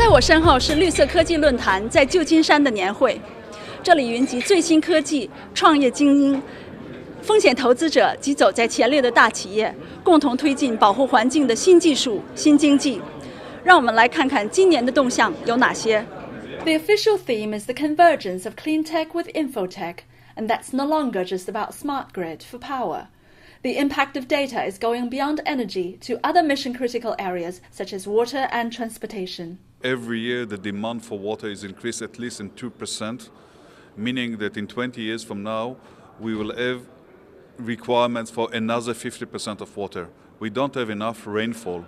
在我身后是绿色科技论坛在旧金山的年会，这里云集最新科技、创业精英、风险投资者及走在前列的大企业，共同推进保护环境的新技术、新经济。让我们来看看今年的动向有哪些。The official theme is the convergence of cleantech with infotech, and that's no longer just about smart grid for power. The impact of data is going beyond energy to other mission-critical areas such as water and transportation. Every year, the demand for water is increased at least in 2%, meaning that in 20 years from now, we will have requirements for another 50% of water. We don't have enough rainfall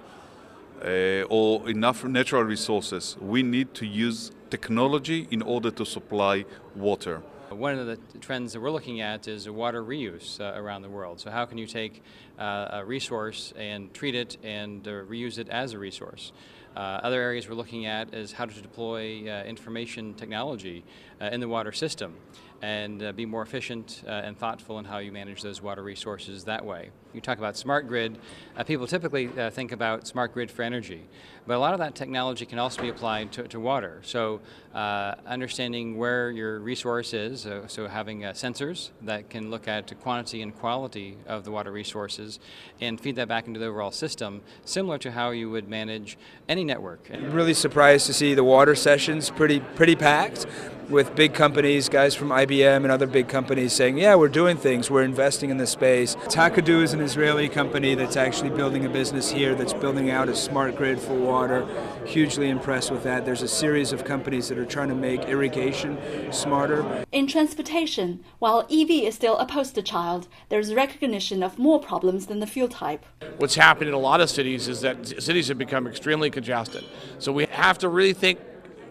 or enough natural resources. We need to use technology in order to supply water. One of the trends that we're looking at is water reuse around the world. So how can you take a resource and treat it and reuse it as a resource? Other areas we're looking at is how to deploy information technology in the water system and be more efficient and thoughtful in how you manage those water resources that way. You talk about smart grid, people typically think about smart grid for energy, but a lot of that technology can also be applied to water. So understanding where your resource is, so having sensors that can look at the quantity and quality of the water resources and feed that back into the overall system, similar to how you would manage any network. I'm really surprised to see the water sessions pretty packed, with big companies, guys from IBM and other big companies saying, yeah, we're doing things, we're investing in this space. Takadu is an Israeli company that's actually building a business here that's building out a smart grid for water. Hugely impressed with that. There's a series of companies that are trying to make irrigation smarter. In transportation, while EV is still a poster child, there's recognition of more problems than the fuel type. What's happened in a lot of cities is that cities have become extremely congested. So we have to really think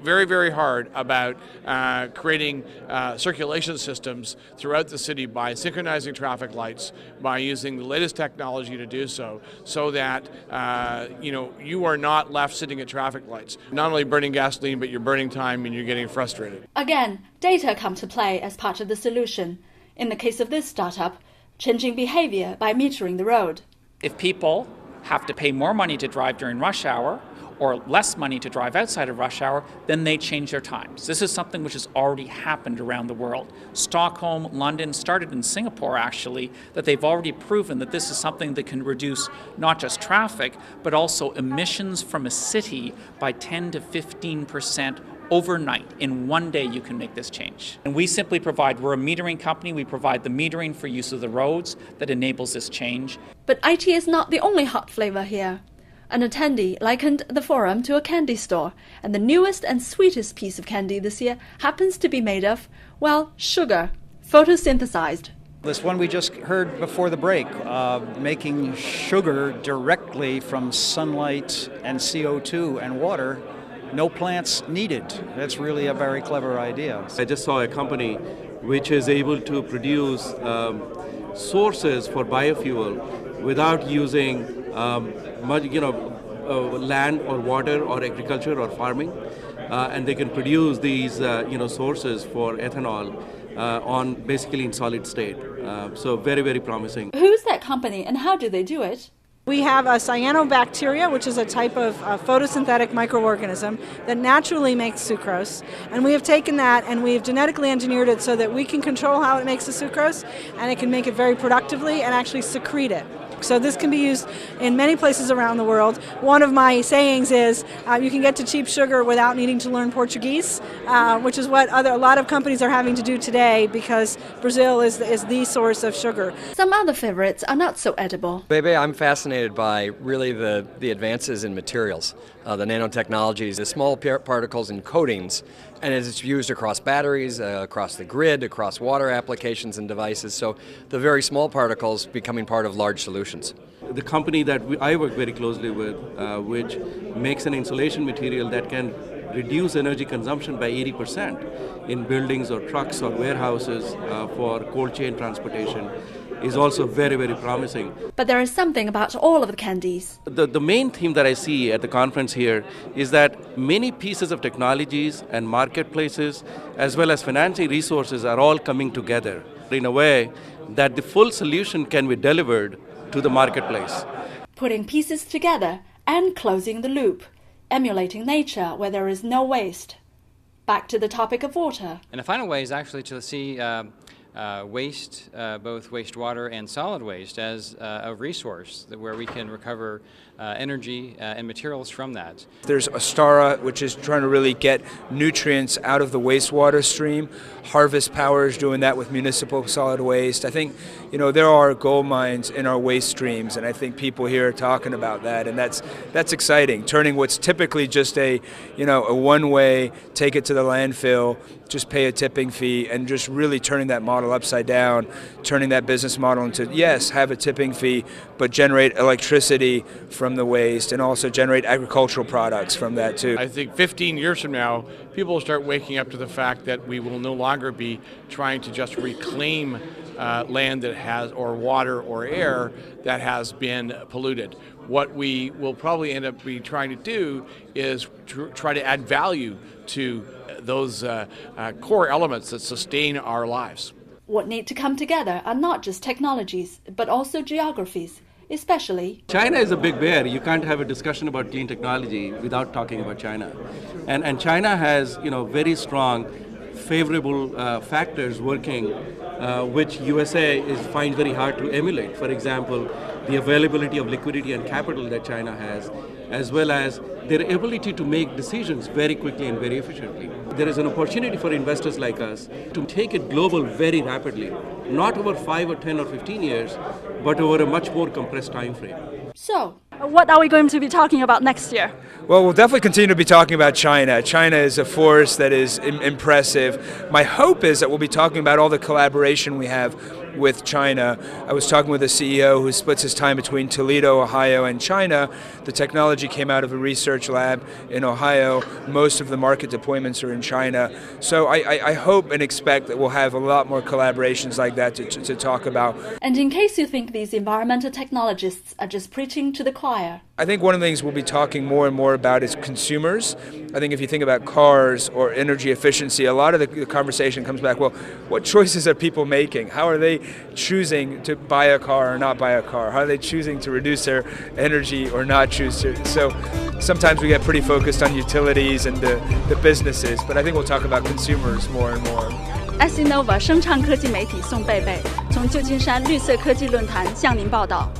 very, very hard about creating circulation systems throughout the city by synchronizing traffic lights, by using the latest technology to do so, so that you are not left sitting at traffic lights, not only burning gasoline, but you're burning time and you're getting frustrated. Again, data come to play as part of the solution. In the case of this startup, changing behavior by metering the road. If people have to pay more money to drive during rush hour, or less money to drive outside of rush hour, then they change their times. This is something which has already happened around the world. Stockholm, London, started in Singapore actually, that they've already proven that this is something that can reduce not just traffic, but also emissions from a city by 10 to 15% overnight. In one day you can make this change. And we simply provide, we're a metering company, we provide the metering for use of the roads that enables this change. But IT is not the only hot flavor here. An attendee likened the forum to a candy store, and the newest and sweetest piece of candy this year happens to be made of, well, sugar, photosynthesized. This one we just heard before the break, making sugar directly from sunlight and CO2 and water, no plants needed. That's really a very clever idea. I just saw a company which is able to produce sources for biofuel without using land or water or agriculture or farming, and they can produce these sources for ethanol on basically in solid state. So very, very promising. Who's that company and how do they do it? We have a cyanobacteria, which is a type of photosynthetic microorganism that naturally makes sucrose. And we have taken that and we have genetically engineered it so that we can control how it makes the sucrose, and it can make it very productively and actually secrete it. So this can be used in many places around the world. One of my sayings is you can get to cheap sugar without needing to learn Portuguese, which is what a lot of companies are having to do today because Brazil is the source of sugar. Some other favorites are not so edible. BeiBei, I'm fascinated by really the advances in materials, the nanotechnologies, the small particles and coatings, and it's used across batteries, across the grid, across water applications and devices, so the very small particles becoming part of large solutions. The company that I work very closely with, which makes an insulation material that can reduce energy consumption by 80% in buildings or trucks or warehouses for cold chain transportation, is also very, very promising. But there is something about all of the candies. The main theme that I see at the conference here is that many pieces of technologies and marketplaces as well as financial resources are all coming together in a way that the full solution can be delivered to the marketplace. Putting pieces together and closing the loop. emulating nature where there is no waste. Back to the topic of water. And the final way is actually to see waste, both wastewater and solid waste, as a resource where we can recover energy and materials from that. There's Astara, which is trying to really get nutrients out of the wastewater stream. Harvest Power is doing that with municipal solid waste. I think, there are gold mines in our waste streams, and I think people here are talking about that, and that's exciting. Turning what's typically just a one-way, take it to the landfill, just pay a tipping fee, and just really turning that model upside down, turning that business model into, yes, have a tipping fee, but generate electricity from the waste and also generate agricultural products from that too. I think 15 years from now, people will start waking up to the fact that we will no longer be trying to just reclaim land that has, or water or air that has been polluted. What we will probably end up trying to do is try to add value to those core elements that sustain our lives. What need to come together are not just technologies, but also geographies, especially. China is a big bear. You can't have a discussion about clean technology without talking about China. And China has, very strong, favorable factors working, which USA finds very hard to emulate. For example, the availability of liquidity and capital that China has, as well as their ability to make decisions very quickly and very efficiently. There is an opportunity for investors like us to take it global very rapidly, not over 5 or 10 or 15 years, but over a much more compressed time frame. So, what are we going to be talking about next year? Well, we'll definitely continue to be talking about China. China is a force that is impressive. My hope is that we'll be talking about all the collaboration we have with China. I was talking with a CEO who splits his time between Toledo, Ohio, and China. The technology came out of a research lab in Ohio. Most of the market deployments are in China. So I hope and expect that we'll have a lot more collaborations like that to talk about. And in case you think these environmental technologists are just preaching to the choir, I think one of the things we'll be talking more and more about is consumers. I think if you think about cars or energy efficiency, a lot of the conversation comes back, well, what choices are people making? How are they choosing to buy a car or not buy a car? How are they choosing to reduce their energy or not choose to? So sometimes we get pretty focused on utilities and the businesses, but I think we'll talk about consumers more and more. Essinova 声畅科技媒体宋贝贝从旧金山绿色科技论坛向您报道。